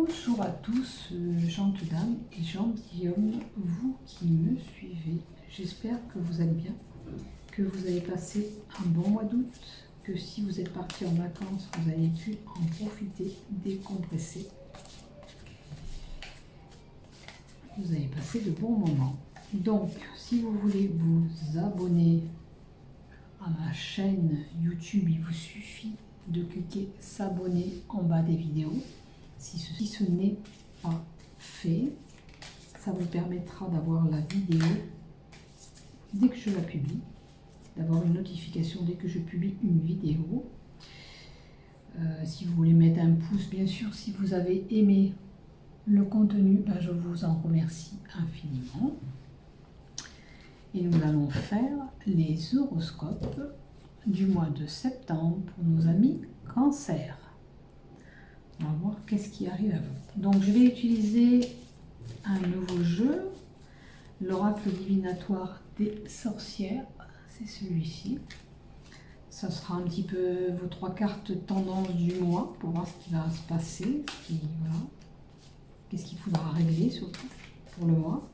Bonjour à tous, gentes dames et gentilshommes, vous qui me suivez. J'espère que vous allez bien, que vous avez passé un bon mois d'août, que si vous êtes partis en vacances, vous avez pu en profiter, décompresser. Vous avez passé de bons moments. Donc, si vous voulez vous abonner à ma chaîne YouTube, il vous suffit de cliquer s'abonner en bas des vidéos. Si ce n'est pas fait, ça vous permettra d'avoir la vidéo dès que je la publie, d'avoir une notification dès que je publie une vidéo. Si vous voulez mettre un pouce, bien sûr, si vous avez aimé le contenu, je vous en remercie infiniment. Et nous allons faire les horoscopes du mois de septembre pour nos amis Cancer. On va voir qu'est-ce qui arrive à vous. Donc je vais utiliser un nouveau jeu, l'oracle divinatoire des sorcières, c'est celui-ci. Ça sera un petit peu vos 3 cartes tendance du mois pour voir ce qui va se passer, qu'est-ce qu'il faudra régler surtout pour le mois.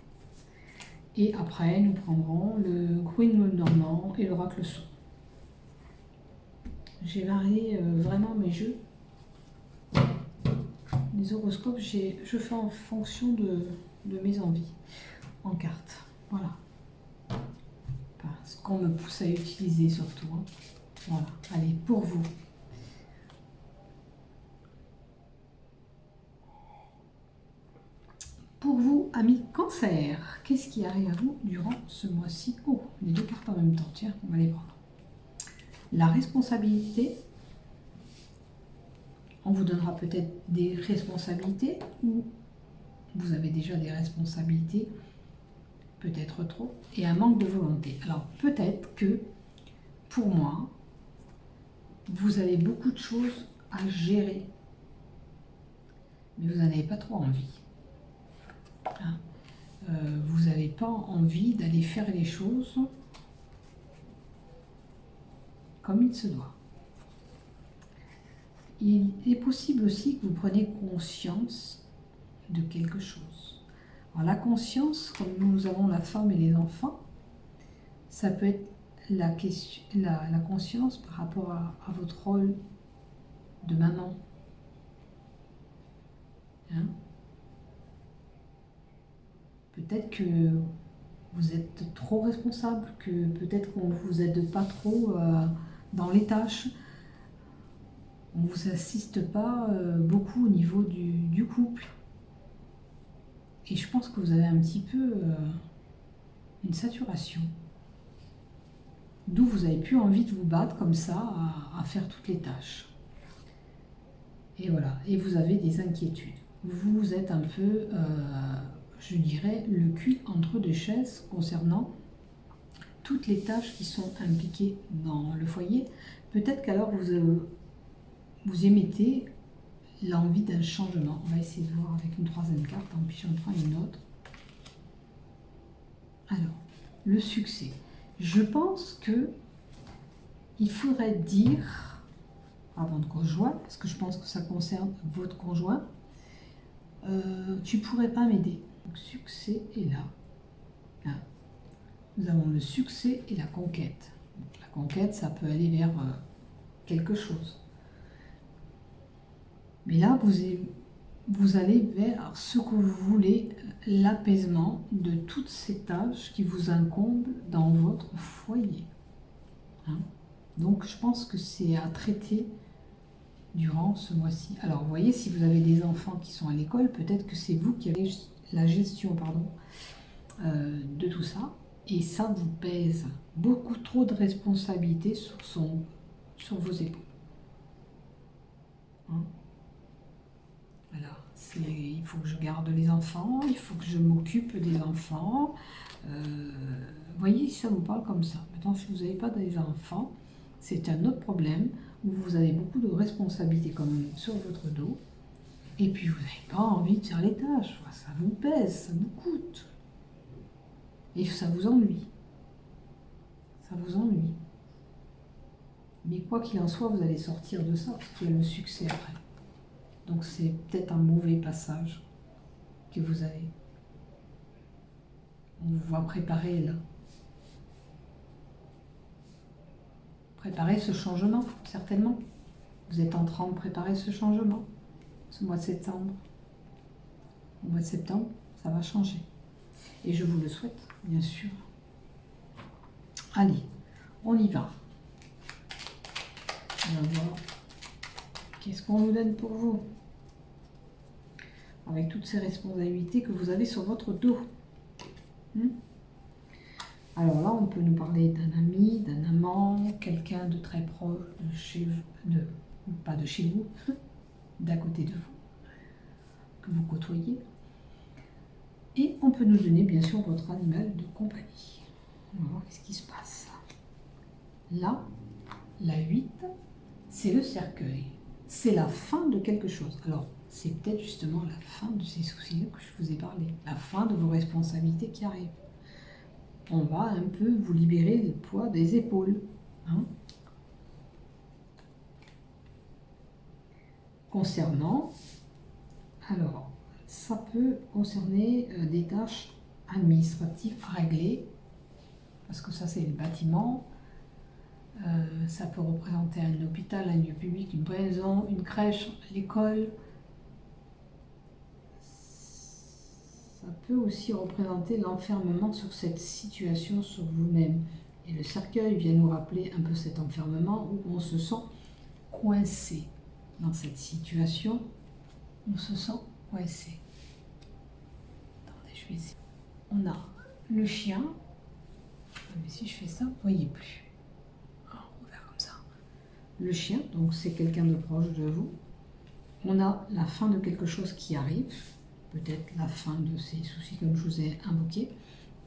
Et après nous prendrons le Green Normand et l'oracle son. J'ai varié vraiment mes jeux. Les horoscopes, je fais en fonction de mes envies en cartes. Voilà. Ce qu'on me pousse à utiliser surtout. Hein. Voilà. Allez, pour vous. Pour vous, amis Cancer, qu'est-ce qui arrive à vous durant ce mois-ci? Oh, les 2 cartes en même temps. Tiens, on va les prendre. La responsabilité. On vous donnera peut-être des responsabilités ou vous avez déjà des responsabilités, peut-être trop, et un manque de volonté. Alors peut-être que pour moi, vous avez beaucoup de choses à gérer, mais vous n'en avez pas trop envie. Hein, vous n'avez pas envie d'aller faire les choses comme il se doit. Il est possible aussi que vous preniez conscience de quelque chose. Alors, la conscience, comme nous avons la femme et les enfants, ça peut être la conscience par rapport à votre rôle de maman. Hein? Peut-être que vous êtes trop responsable, que peut-être qu'on ne vous aide pas trop dans les tâches. On ne vous assiste pas beaucoup au niveau du couple. Et je pense que vous avez un petit peu une saturation. D'où vous n'avez plus envie de vous battre comme ça à faire toutes les tâches. Et voilà. Et vous avez des inquiétudes. Vous êtes un peu, je dirais, le cul entre 2 chaises concernant toutes les tâches qui sont impliquées dans le foyer. Peut-être qu'alors vous émettez l'envie d'un changement. On va essayer de voir avec une 3e carte, en puis j'en prends une autre. Alors, le succès. Je pense que il faudrait dire à votre conjoint, parce que je pense que ça concerne votre conjoint, tu pourrais pas m'aider. Donc, succès est là. Là. Nous avons le succès et la conquête. Donc, la conquête, ça peut aller vers quelque chose. Mais là, vous allez vers ce que vous voulez, l'apaisement de toutes ces tâches qui vous incombent dans votre foyer. Hein? Donc, je pense que c'est à traiter durant ce mois-ci. Alors, vous voyez, si vous avez des enfants qui sont à l'école, peut-être que c'est vous qui avez la gestion de tout ça. Et ça vous pèse beaucoup trop de responsabilités sur vos épaules. Hein? Voilà, il faut que je garde les enfants, il faut que je m'occupe des enfants. Voyez, si ça vous parle comme ça. Maintenant, si vous n'avez pas des enfants, c'est un autre problème où vous avez beaucoup de responsabilités quand même sur votre dos. Et puis, vous n'avez pas envie de faire les tâches. Ça vous pèse, ça vous coûte. Et ça vous ennuie. Ça vous ennuie. Mais quoi qu'il en soit, vous allez sortir de ça, parce qu'il y a le succès après. Donc c'est peut-être un mauvais passage que vous avez. On vous voit préparer là. Préparer ce changement, certainement. Vous êtes en train de préparer ce changement, ce mois de septembre. Au mois de septembre, ça va changer. Et je vous le souhaite, bien sûr. Allez, on y va. On va voir. Qu'est-ce qu'on nous donne pour vous? Avec toutes ces responsabilités que vous avez sur votre dos. Alors là, on peut nous parler d'un ami, d'un amant, quelqu'un de très proche de chez vous, pas de chez vous, d'à côté de vous, que vous côtoyez. Et on peut nous donner bien sûr votre animal de compagnie. On va voir ce qui se passe. Là, la 8, c'est le cercueil. C'est la fin de quelque chose. Alors, c'est peut-être justement la fin de ces soucis que je vous ai parlé. La fin de vos responsabilités qui arrivent. On va un peu vous libérer le poids des épaules. Concernant, alors, ça peut concerner des tâches administratives à régler, parce que ça c'est le bâtiment. Ça peut représenter un hôpital, un lieu public, une maison, une crèche, l'école. Ça peut aussi représenter l'enfermement sur cette situation, sur vous-même. Et le cercueil vient nous rappeler un peu cet enfermement où on se sent coincé dans cette situation. On se sent coincé. Attendez, je vais essayer. On a le chien. Mais si je fais ça, vous voyez plus. On va faire comme ça. Le chien, donc c'est quelqu'un de proche de vous. On a la fin de quelque chose qui arrive. Peut-être la fin de ces soucis comme je vous ai invoqué,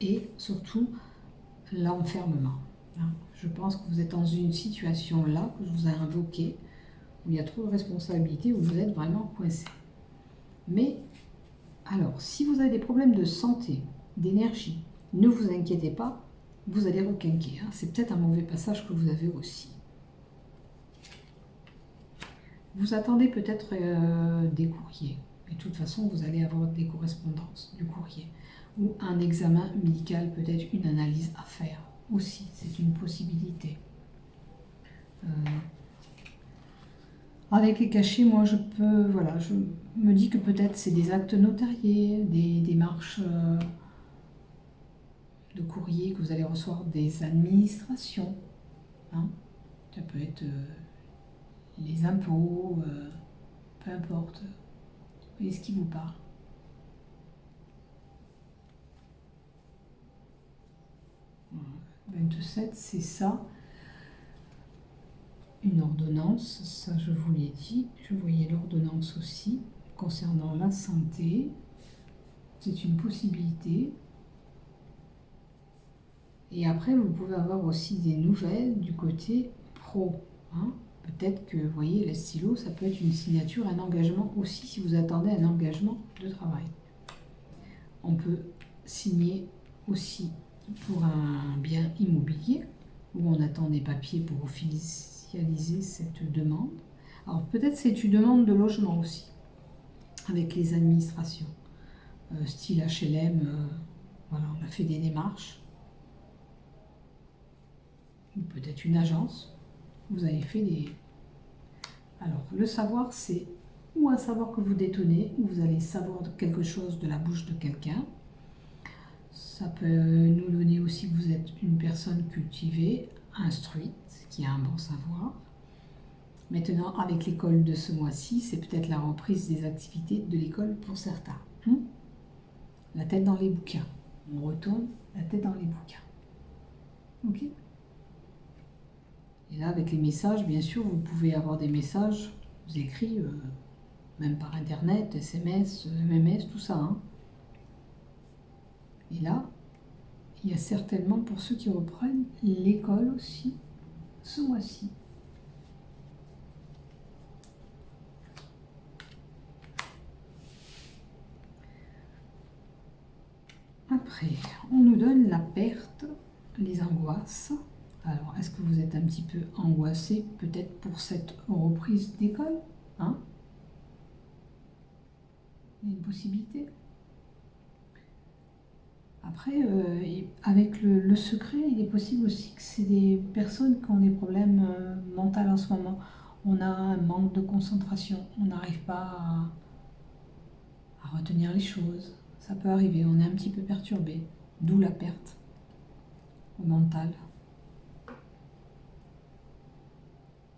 et surtout l'enfermement. Je pense que vous êtes dans une situation là, que je vous ai invoqué, où il y a trop de responsabilités, où vous êtes vraiment coincé. Mais, alors, si vous avez des problèmes de santé, d'énergie, ne vous inquiétez pas, vous allez requinquer. C'est peut-être un mauvais passage que vous avez aussi. Vous attendez peut-être des courriers. Et de toute façon, vous allez avoir des correspondances, du courrier. Ou un examen médical, peut-être une analyse à faire aussi. C'est une possibilité. Avec les cachets, moi, je me dis que peut-être c'est des actes notariés, des démarches de courrier que vous allez recevoir des administrations. Ça peut être les impôts, peu importe. Vous voyez ce qui vous parle. Voilà. 27, c'est ça. Une ordonnance, ça je vous l'ai dit. Je voyais l'ordonnance aussi concernant la santé. C'est une possibilité. Et après, vous pouvez avoir aussi des nouvelles du côté pro. Peut-être que, vous voyez, le stylo, ça peut être une signature, un engagement aussi, si vous attendez un engagement de travail. On peut signer aussi pour un bien immobilier, où on attend des papiers pour officialiser cette demande. Alors peut-être c'est une demande de logement aussi, avec les administrations. Style HLM, voilà, on a fait des démarches. Ou peut-être une agence. Vous avez fait des... Alors, le savoir, c'est ou un savoir que vous détenez, ou vous allez savoir quelque chose de la bouche de quelqu'un. Ça peut nous donner aussi que vous êtes une personne cultivée, instruite, qui a un bon savoir. Maintenant, avec l'école de ce mois-ci, c'est peut-être la reprise des activités de l'école pour certains. La tête dans les bouquins. On retourne la tête dans les bouquins. Ok ? Et là, avec les messages, bien sûr, vous pouvez avoir des messages écrits, même par Internet, SMS, MMS, tout ça. Et là, il y a certainement, pour ceux qui reprennent, l'école aussi, ce mois-ci. Après, on nous donne la perte, les angoisses. Alors, est-ce que vous êtes un petit peu angoissé, peut-être pour cette reprise d'école Il y a une possibilité. Après, avec le secret, il est possible aussi que c'est des personnes qui ont des problèmes mentaux en ce moment. On a un manque de concentration, on n'arrive pas à retenir les choses. Ça peut arriver, on est un petit peu perturbé, d'où la perte mentale.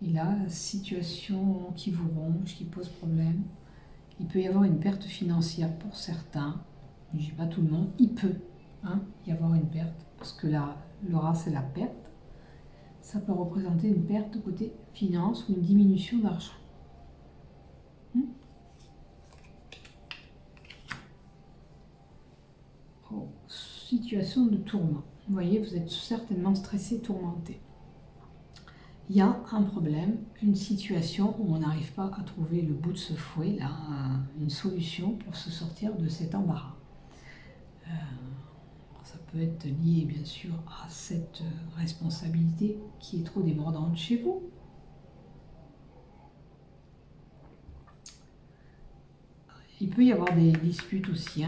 Et là, situation qui vous ronge, qui pose problème. Il peut y avoir une perte financière pour certains. Je ne dis pas tout le monde, il peut y avoir une perte. Parce que là, le rat, c'est la perte. Ça peut représenter une perte de côté finance ou une diminution d'argent. Oh, situation de tourment. Vous voyez, vous êtes certainement stressé, tourmenté. Il y a un problème, une situation où on n'arrive pas à trouver le bout de ce fouet, là, une solution pour se sortir de cet embarras. Ça peut être lié bien sûr à cette responsabilité qui est trop débordante chez vous. Il peut y avoir des disputes aussi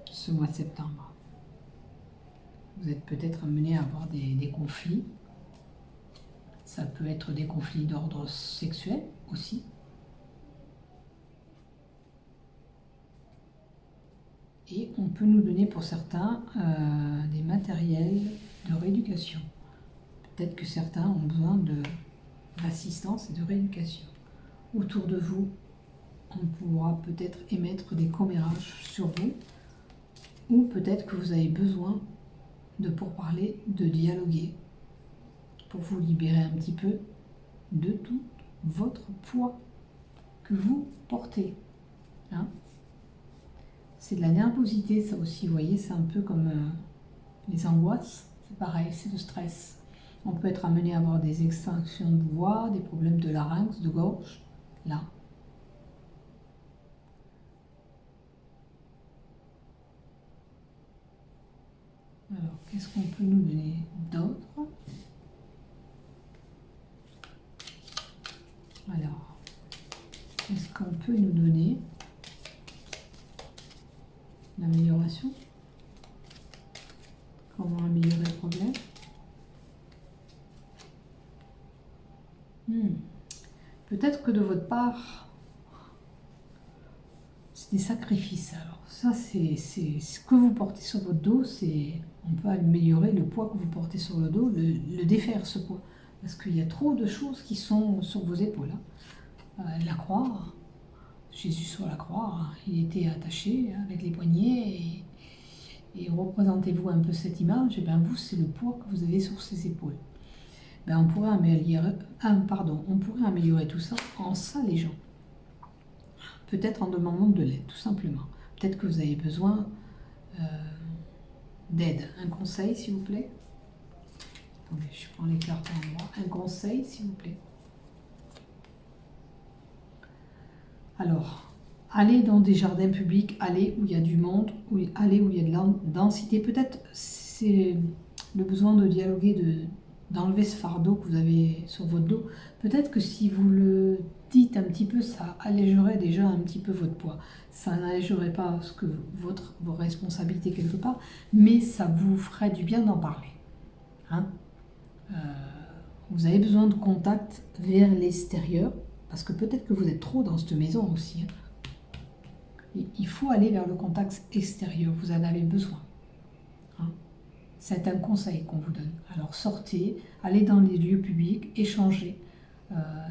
ce mois de septembre. Vous êtes peut-être amené à avoir des conflits. Ça peut être des conflits d'ordre sexuel aussi. Et on peut nous donner pour certains des matériels de rééducation. Peut-être que certains ont besoin d'assistance et de rééducation. Autour de vous, on pourra peut-être émettre des commérages sur vous, ou peut-être que vous avez besoin de pourparler, de dialoguer, pour vous libérer un petit peu de tout votre poids que vous portez. C'est de la nervosité, ça aussi, vous voyez, c'est un peu comme les angoisses, c'est pareil, c'est le stress. On peut être amené à avoir des extinctions de voix, des problèmes de larynx, de gorge, là. Alors, qu'est-ce qu'on peut nous donner d'autre? Alors, qu'est-ce qu'on peut nous donner? L'amélioration. Comment améliorer le problème? Peut-être que de votre part, c'est des sacrifices. Alors ça, c'est ce que vous portez sur votre dos, on peut améliorer le poids que vous portez sur le dos, le défaire ce poids. Parce qu'il y a trop de choses qui sont sur vos épaules. La croix, Jésus sur la croix, il était attaché avec les poignets et représentez-vous un peu cette image, et bien vous, c'est le poids que vous avez sur ses épaules. On pourrait améliorer tout ça en s'allégeant. Peut-être en demandant de l'aide, tout simplement. Peut-être que vous avez besoin d'aide. Un conseil, s'il vous plaît. Attendez, je prends les cartes en moi. Un conseil, s'il vous plaît. Alors, allez dans des jardins publics, allez où il y a du monde, allez où il y a de la densité. Peut-être c'est le besoin de dialoguer, d'enlever ce fardeau que vous avez sur votre dos. Peut-être que si vous le dites un petit peu, ça allégerait déjà un petit peu votre poids. Ça n'allégerait pas vos responsabilités quelque part, mais ça vous ferait du bien d'en parler. Vous avez besoin de contact vers l'extérieur, parce que peut-être que vous êtes trop dans cette maison aussi. Il faut aller vers le contact extérieur, vous en avez besoin. C'est un conseil qu'on vous donne. Alors sortez, allez dans les lieux publics, échangez.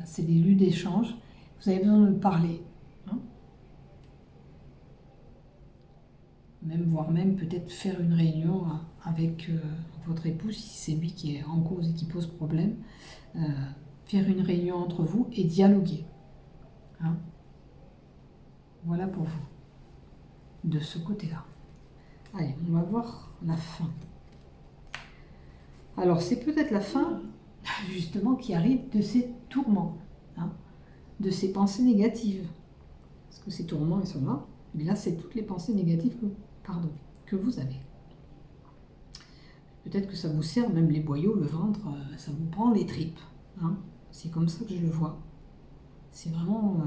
C'est des lieux d'échange. Vous avez besoin de parler. Voire même peut-être faire une réunion avec votre époux, si c'est lui qui est en cause et qui pose problème. Faire une réunion entre vous et dialoguer. Voilà pour vous. De ce côté-là. Allez, on va voir la fin. Alors, c'est peut-être la fin, justement, qui arrive de ces tourments, de ces pensées négatives. Parce que ces tourments, ils sont là. Mais là, c'est toutes les pensées négatives que vous avez. Peut-être que ça vous sert, même les boyaux, le ventre, ça vous prend les tripes. C'est comme ça que je le vois. C'est vraiment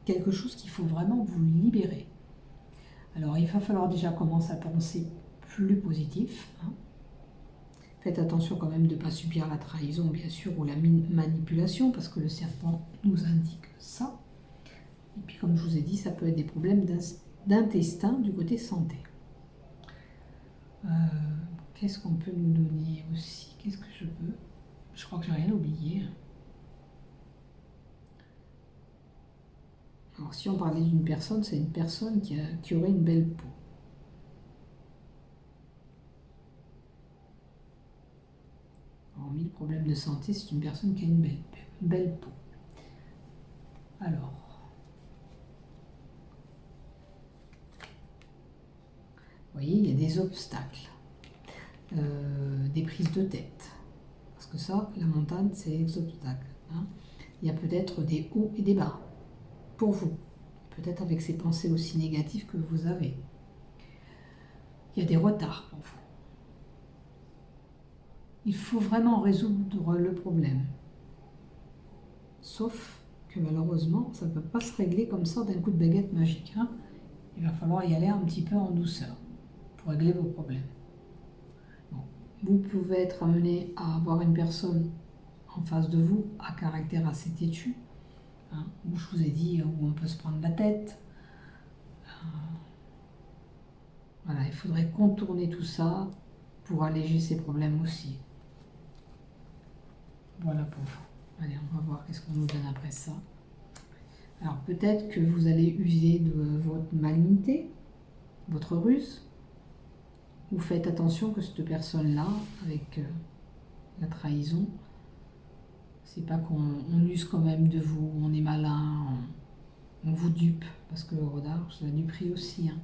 quelque chose qu'il faut vraiment vous libérer. Alors, il va falloir déjà commencer à penser plus positif. Hein. Faites attention quand même de ne pas subir la trahison, bien sûr, ou la manipulation, parce que le serpent nous indique ça. Et puis, comme je vous ai dit, ça peut être des problèmes d'intestin du côté santé. Qu'est-ce qu'on peut nous donner aussi? Qu'est-ce que je peux? Je crois que j'ai rien oublié. Alors, si on parlait d'une personne, c'est une personne qui aurait une belle peau. Hormis le problème de santé, c'est une personne qui a une belle peau. Alors, vous voyez, il y a des obstacles, des prises de tête. Parce que ça, la montagne, c'est les obstacles. Hein. Il y a peut-être des hauts et des bas pour vous. Peut-être avec ces pensées aussi négatives que vous avez. Il y a des retards pour vous. Il faut vraiment résoudre le problème. Sauf que malheureusement, ça ne peut pas se régler comme ça d'un coup de baguette magique. Hein. Il va falloir y aller un petit peu en douceur pour régler vos problèmes. Bon. Vous pouvez être amené à avoir une personne en face de vous à caractère assez têtu, hein, où je vous ai dit où on peut se prendre la tête. Voilà, il faudrait contourner tout ça pour alléger ces problèmes aussi. Voilà pour vous. Allez, on va voir qu'est-ce qu'on nous donne après ça. Alors peut-être que vous allez user de votre malignité, votre ruse. Vous faites attention que cette personne-là, avec la trahison, c'est pas qu'on use quand même de vous, on est malin, on vous dupe, parce que le rodage, c'est la duperie aussi. Hein.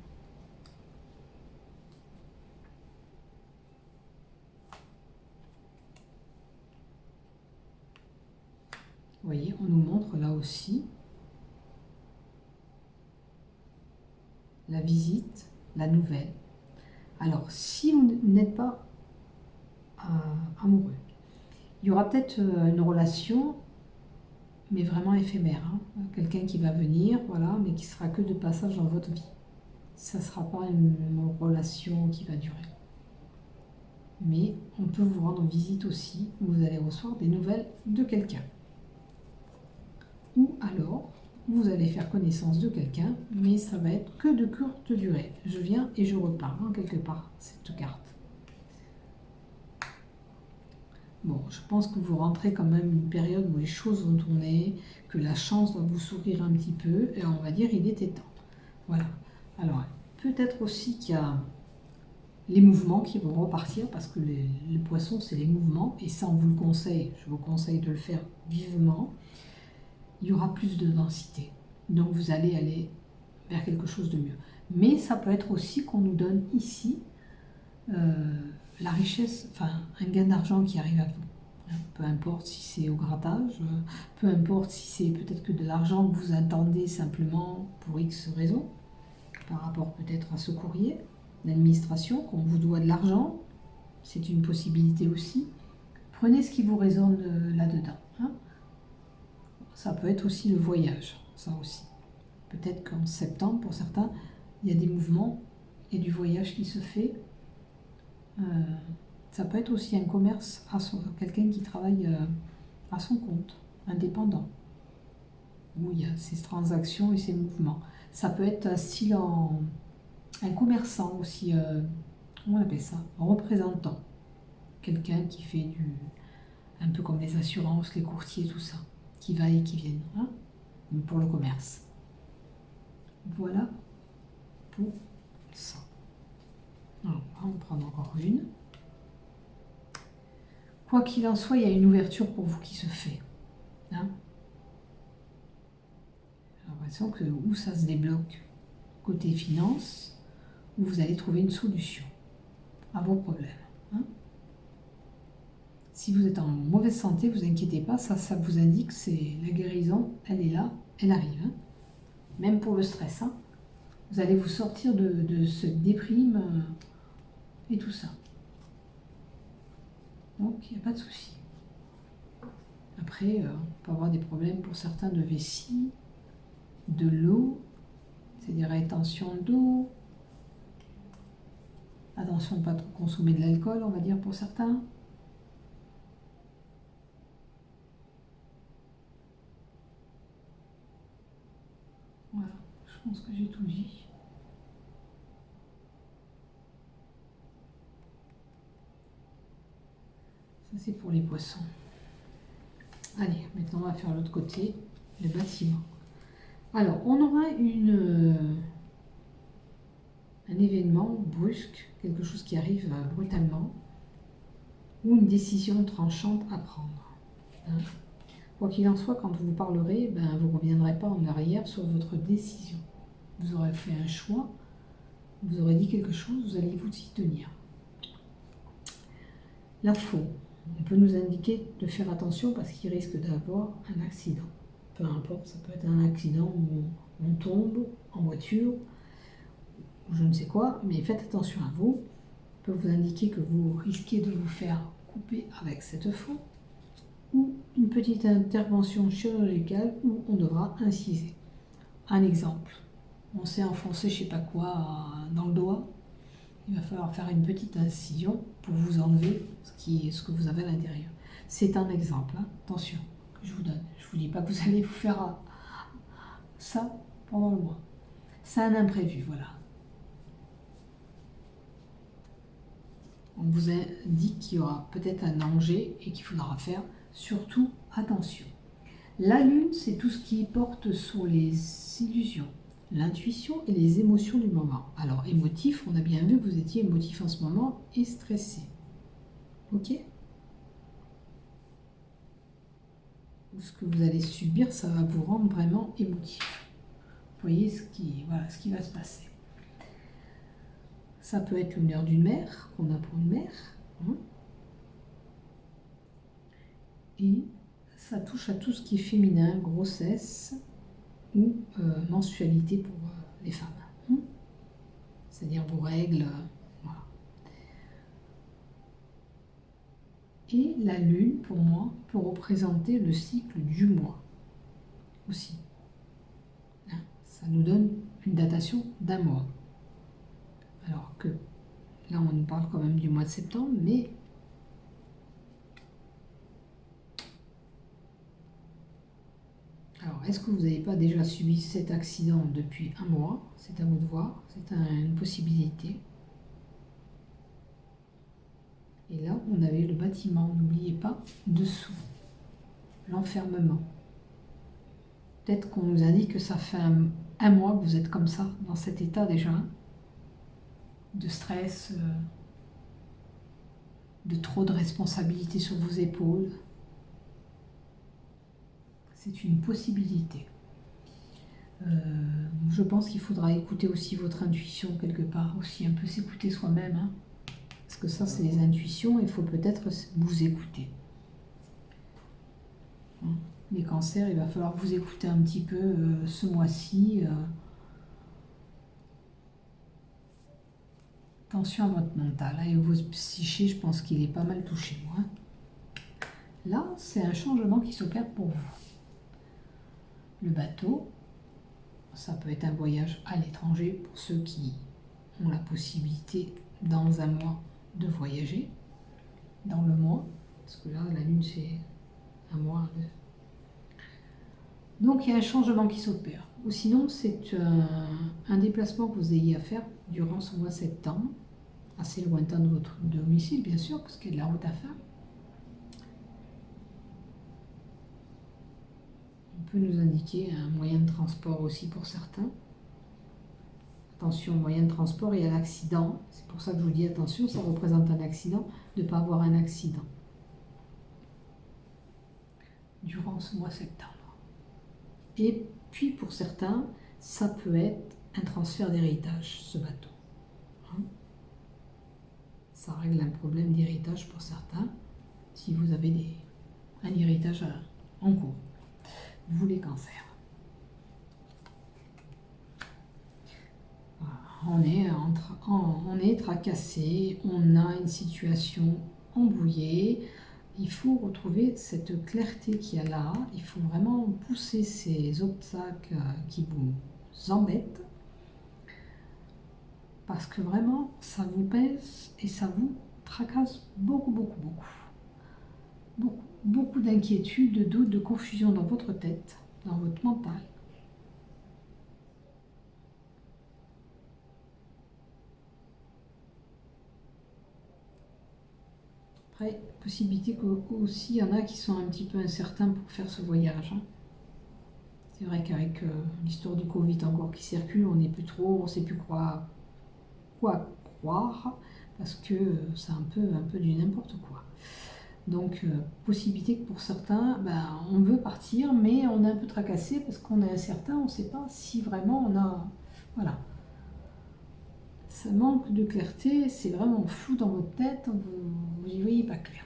Vous voyez, on nous montre là aussi la visite, la nouvelle. Alors, si vous n'êtes pas amoureux, il y aura peut-être une relation, mais vraiment éphémère. Hein. Quelqu'un qui va venir, voilà, mais qui sera que de passage dans votre vie. Ça ne sera pas une relation qui va durer. Mais on peut vous rendre visite aussi, où vous allez recevoir des nouvelles de quelqu'un. Ou alors, vous allez faire connaissance de quelqu'un, mais ça va être que de courte durée. Je viens et je repars, hein, quelque part, cette carte. Bon, je pense que vous rentrez quand même une période où les choses vont tourner, que la chance va vous sourire un petit peu, et on va dire il était temps. Voilà. Alors, peut-être aussi qu'il y a les mouvements qui vont repartir, parce que les poissons, c'est les mouvements, et ça, on vous le conseille, je vous conseille de le faire vivement. Il y aura plus de densité. Donc, vous allez aller vers quelque chose de mieux. Mais ça peut être aussi qu'on nous donne ici la richesse, enfin un gain d'argent qui arrive à vous. Peu importe si c'est au grattage, peu importe si c'est peut-être que de l'argent que vous attendez simplement pour X raison, par rapport peut-être à ce courrier d'administration, qu'on vous doit de l'argent, c'est une possibilité aussi. Prenez ce qui vous résonne là-dedans. Hein. Ça peut être aussi le voyage, ça aussi. Peut-être qu'en septembre, pour certains, il y a des mouvements, il y a du voyage qui se fait. Ça peut être aussi un commerce, quelqu'un qui travaille à son compte, indépendant, où il y a ces transactions et ces mouvements. Ça peut être un style un commerçant aussi, comment on appelle ça, un représentant, quelqu'un qui fait un peu comme les assurances, les courtiers, tout ça, qui va et qui vient, hein, pour le commerce. Voilà pour ça. Alors, on va en prendre encore une. Quoi qu'il en soit, il y a une ouverture pour vous qui se fait. Hein. J'ai l'impression que où ça se débloque côté finance, où vous allez trouver une solution à vos problèmes. Hein. Si vous êtes en mauvaise santé, vous inquiétez pas, ça vous indique que c'est la guérison, elle est là, elle arrive. Hein. Même pour le stress. Hein. Vous allez vous sortir de ce déprime et tout ça. Donc, il n'y a pas de souci. Après, on peut avoir des problèmes pour certains de vessie, de l'eau, c'est des rétentions d'eau, Attention de ne pas trop consommer de l'alcool, on va dire pour certains. Voilà, je pense que j'ai tout dit. Ça c'est pour les poissons. Allez, maintenant on va faire l'autre côté, le bâtiment. Alors, on aura un événement brusque, quelque chose qui arrive brutalement, ou une décision tranchante à prendre. Hein. Quoi qu'il en soit, quand vous parlerez, vous ne reviendrez pas en arrière sur votre décision. Vous aurez fait un choix, vous aurez dit quelque chose, vous allez vous y tenir. La faux, on peut nous indiquer de faire attention parce qu'il risque d'avoir un accident. Peu importe, ça peut être un accident où on tombe en voiture, ou je ne sais quoi, mais faites attention à vous. On peut vous indiquer que vous risquez de vous faire couper avec cette faux, ou une petite intervention chirurgicale où on devra inciser. Un exemple, on s'est enfoncé je ne sais pas quoi dans le doigt, il va falloir faire une petite incision pour vous enlever ce que vous avez à l'intérieur. C'est un exemple, hein. Attention, que je vous donne. Je ne vous dis pas que vous allez vous faire ça pendant le mois. C'est un imprévu, voilà. On vous indique qu'il y aura peut-être un danger et qu'il faudra faire surtout attention. La lune, c'est tout ce qui porte sur les illusions, l'intuition et les émotions du moment. Alors, émotif, on a bien vu que vous étiez émotif en ce moment et stressé. Ok ? Ce que vous allez subir, ça va vous rendre vraiment émotif. Vous voyez ce qui va se passer. Ça peut être l'honneur d'une mère, qu'on a pour une mère. Hein. Et ça touche à tout ce qui est féminin, grossesse ou mensualité pour les femmes. Hein. C'est-à-dire vos règles. Voilà. Et la lune, pour moi, peut représenter le cycle du mois aussi. Hein. Ça nous donne une datation d'un mois. Alors que là, on nous parle quand même du mois de septembre, mais alors, est-ce que vous n'avez pas déjà subi cet accident depuis un mois? C'est à vous de voir, c'est une possibilité. Et là, on avait le bâtiment, n'oubliez pas, dessous, l'enfermement. Peut-être qu'on nous indique que ça fait un mois que vous êtes comme ça, dans cet état déjà, de stress, de trop de responsabilités sur vos épaules. C'est une possibilité. Je pense qu'il faudra écouter aussi votre intuition quelque part, aussi un peu s'écouter soi-même. Hein, parce que ça, c'est les intuitions, il faut peut-être vous écouter. Les cancers, il va falloir vous écouter un petit peu ce mois-ci. Attention à votre mental et votre psyché, je pense qu'il est pas mal touché. Hein. Là, c'est un changement qui s'opère pour vous. Le bateau, ça peut être un voyage à l'étranger pour ceux qui ont la possibilité dans un mois de voyager, dans le mois, parce que là, la lune, c'est un mois. Donc, il y a un changement qui s'opère. Ou sinon, c'est un déplacement que vous ayez à faire durant ce mois de septembre, assez lointain de votre domicile, bien sûr, parce qu'il y a de la route à faire. On peut nous indiquer un moyen de transport aussi pour certains. Attention, moyen de transport, il y a l'accident. C'est pour ça que je vous dis attention, ça représente un accident, de ne pas avoir un accident durant ce mois de septembre. Et puis pour certains, ça peut être un transfert d'héritage, ce bateau. Hein, ça règle un problème d'héritage pour certains, si vous avez un héritage en cours. Vous les cancers. Voilà, on est tracassé, on a une situation embrouillée. Il faut retrouver cette clarté qu'il y a là. Il faut vraiment pousser ces obstacles qui vous embêtent parce que vraiment, ça vous pèse et ça vous tracasse beaucoup, beaucoup, beaucoup. Beaucoup, beaucoup d'inquiétudes, de doutes, de confusion dans votre tête, dans votre mental. Après, possibilité qu'aussi, il y en a qui sont un petit peu incertains pour faire ce voyage. Hein. C'est vrai qu'avec l'histoire du Covid encore qui circule, on n'est plus trop, on ne sait plus quoi croire, parce que c'est un peu du n'importe quoi. Donc, possibilité que pour certains, ben, on veut partir, mais on est un peu tracassé parce qu'on est incertain, on ne sait pas si vraiment on a... Voilà. Ça manque de clarté, c'est vraiment flou dans votre tête, vous n'y voyez pas clair.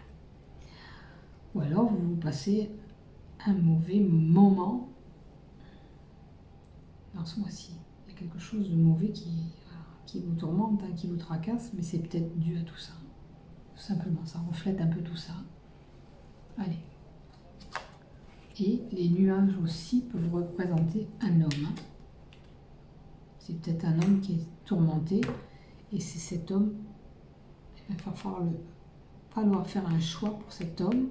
Ou alors vous passez un mauvais moment dans ce mois-ci. Il y a quelque chose de mauvais qui vous tourmente, hein, qui vous tracasse, mais c'est peut-être dû à tout ça. Tout simplement, ça reflète un peu tout ça. Allez. Et les nuages aussi peuvent représenter un homme. Hein. C'est peut-être un homme qui est tourmenté, et c'est cet homme, il va falloir faire un choix pour cet homme,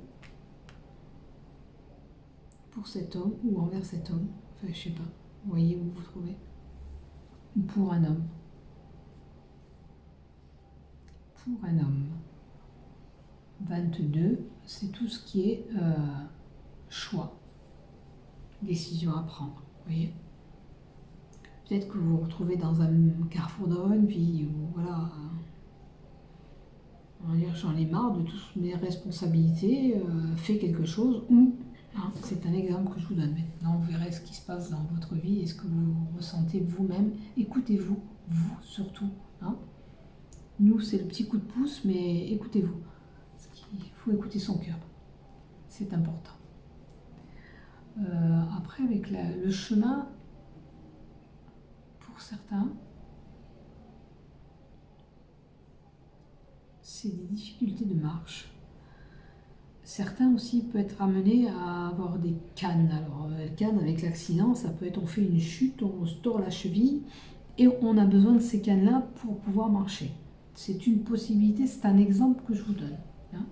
ou envers cet homme, enfin je sais pas, vous voyez où vous vous trouvez, ou pour un homme. Pour un homme. 22, c'est tout ce qui est choix, décision à prendre, vous voyez. Peut-être que vous vous retrouvez dans un carrefour dans votre vie, ou voilà, on va dire j'en ai marre de toutes mes responsabilités, fais quelque chose, ou, hein, c'est un exemple que je vous donne maintenant, vous verrez ce qui se passe dans votre vie et ce que vous ressentez vous-même, écoutez-vous, vous surtout, hein. Nous c'est le petit coup de pouce, mais écoutez-vous, il faut écouter son cœur, c'est important. Après avec le chemin, pour certains, c'est des difficultés de marche. Certains aussi peuvent être amenés à avoir des cannes. Alors, cannes avec l'accident, ça peut être on fait une chute, on se tord la cheville et on a besoin de ces cannes-là pour pouvoir marcher. C'est une possibilité, c'est un exemple que je vous donne. Hein.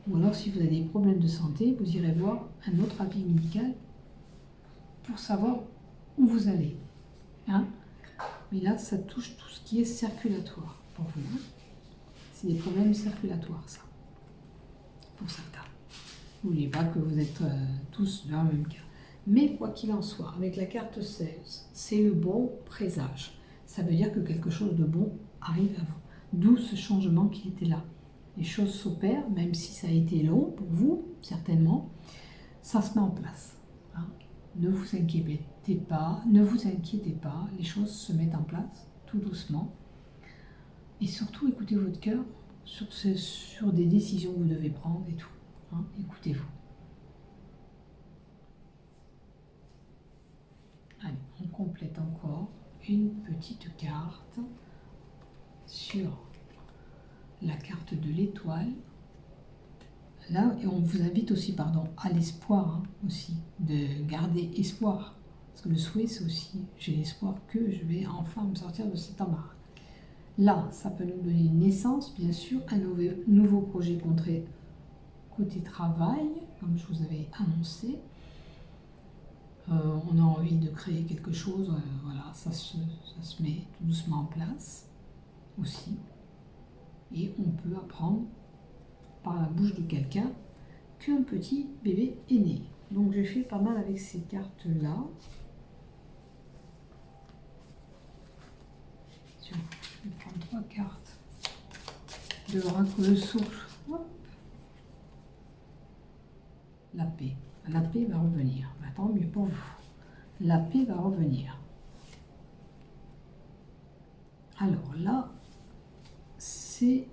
Ou alors, si vous avez des problèmes de santé, vous irez voir un autre avis médical pour savoir où vous allez. Hein. Mais là, ça touche tout ce qui est circulatoire pour vous. Hein. C'est des problèmes circulatoires, ça, pour certains. N'oubliez pas que vous êtes tous dans le même cas. Mais quoi qu'il en soit, avec la carte 16, c'est le bon présage. Ça veut dire que quelque chose de bon arrive à vous. D'où ce changement qui était là. Les choses s'opèrent, même si ça a été long pour vous, certainement, ça se met en place. Hein. Ne vous inquiétez pas, les choses se mettent en place tout doucement. Et surtout, écoutez votre cœur sur des décisions que vous devez prendre et tout. Hein, écoutez-vous. Allez, on complète encore une petite carte sur la carte de l'étoile. Là, et on vous invite aussi, à l'espoir, hein, aussi, de garder espoir. Parce que le souhait, c'est aussi, j'ai l'espoir que je vais enfin me sortir de cet embarras. Là, ça peut nous donner une naissance, bien sûr, un nouveau projet côté travail, comme je vous avais annoncé. On a envie de créer quelque chose, voilà, ça se met tout doucement en place aussi. Et on peut apprendre par la bouche de quelqu'un qu'un petit bébé est né. Donc j'ai fait pas mal avec ces cartes-là. Je vais prendre 3 cartes de l'oracle de souffle. La paix. La paix va revenir. Tant mieux pour vous. La paix va revenir. Alors là, c'est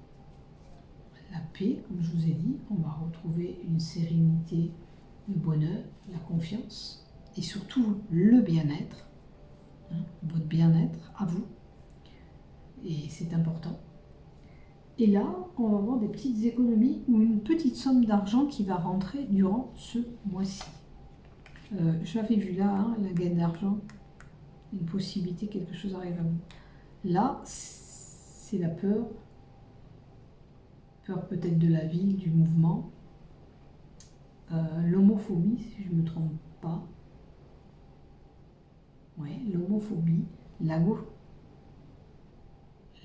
la paix, comme je vous ai dit. On va retrouver une sérénité, le bonheur, la confiance et surtout le bien-être. Hein, votre bien-être à vous. Et c'est important. Et là, on va avoir des petites économies ou une petite somme d'argent qui va rentrer durant ce mois-ci. J'avais vu là, hein, la gaine d'argent, une possibilité, quelque chose arrive à vous. Là, c'est la peur. Peur peut-être de la vie, du mouvement. L'homophobie, si je ne me trompe pas. Oui, l'homophobie.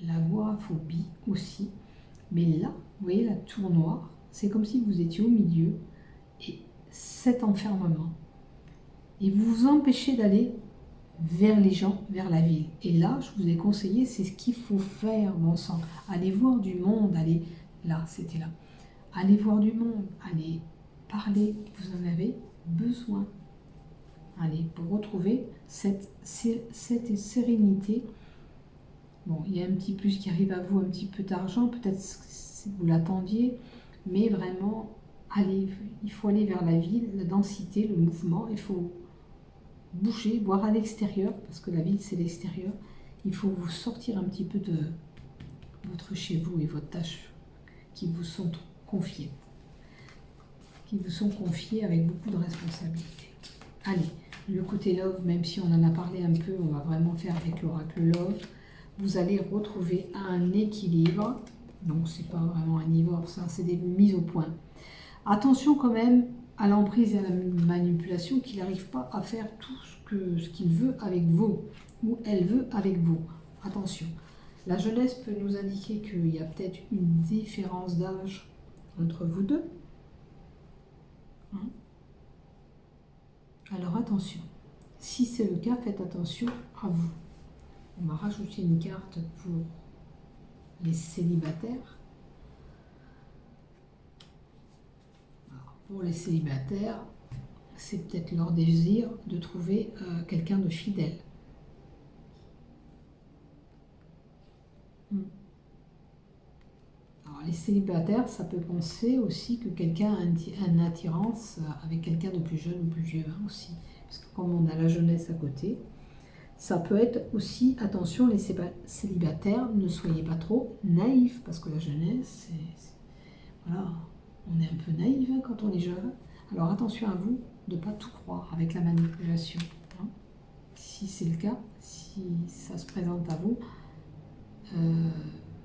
L'agoraphobie aussi. Mais là, vous voyez la tour noire, c'est comme si vous étiez au milieu et cet enfermement. Et vous vous empêchez d'aller vers les gens, vers la ville. Et là, je vous ai conseillé, c'est ce qu'il faut faire, bon sang. Allez voir du monde, allez, là, c'était là. Allez voir du monde, allez parler, vous en avez besoin. Allez, pour retrouver cette sérénité. Bon, il y a un petit plus qui arrive à vous, un petit peu d'argent, peut-être si vous l'attendiez, mais vraiment, allez, il faut aller vers la ville, la densité, le mouvement, il faut bouger, voir à l'extérieur, parce que la ville c'est l'extérieur, il faut vous sortir un petit peu de votre chez vous et vos tâches qui vous sont confiées, avec beaucoup de responsabilités. Allez, le côté love, même si on en a parlé un peu, on va vraiment faire avec l'oracle love. Vous allez retrouver un équilibre. Donc, c'est pas vraiment un divorce, hein, c'est des mises au point. Attention quand même à l'emprise et à la manipulation, qu'il n'arrive pas à faire tout ce qu'il veut avec vous, ou elle veut avec vous. Attention. La jeunesse peut nous indiquer qu'il y a peut-être une différence d'âge entre vous deux. Hein? Alors attention. Si c'est le cas, faites attention à vous. On va rajouter une carte pour les célibataires. Alors, pour les célibataires, c'est peut-être leur désir de trouver quelqu'un de fidèle. Alors, les célibataires, ça peut penser aussi que quelqu'un a une attirance avec quelqu'un de plus jeune ou plus vieux hein, aussi. Parce que comme on a la jeunesse à côté, ça peut être aussi, attention les célibataires, ne soyez pas trop naïfs, parce que la jeunesse, voilà, on est un peu naïf hein, quand on est jeune. Alors attention à vous de ne pas tout croire avec la manipulation. Hein. Si c'est le cas, si ça se présente à vous,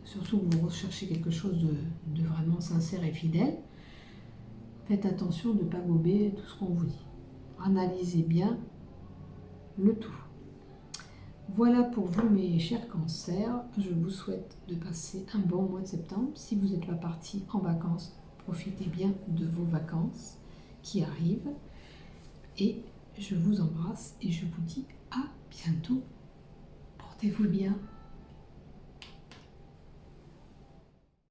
surtout que vous recherchez quelque chose de vraiment sincère et fidèle, faites attention de ne pas gober tout ce qu'on vous dit. Analysez bien le tout. Voilà pour vous mes chers cancers, je vous souhaite de passer un bon mois de septembre. Si vous n'êtes pas parti en vacances, profitez bien de vos vacances qui arrivent. Et je vous embrasse et je vous dis à bientôt. Portez-vous bien.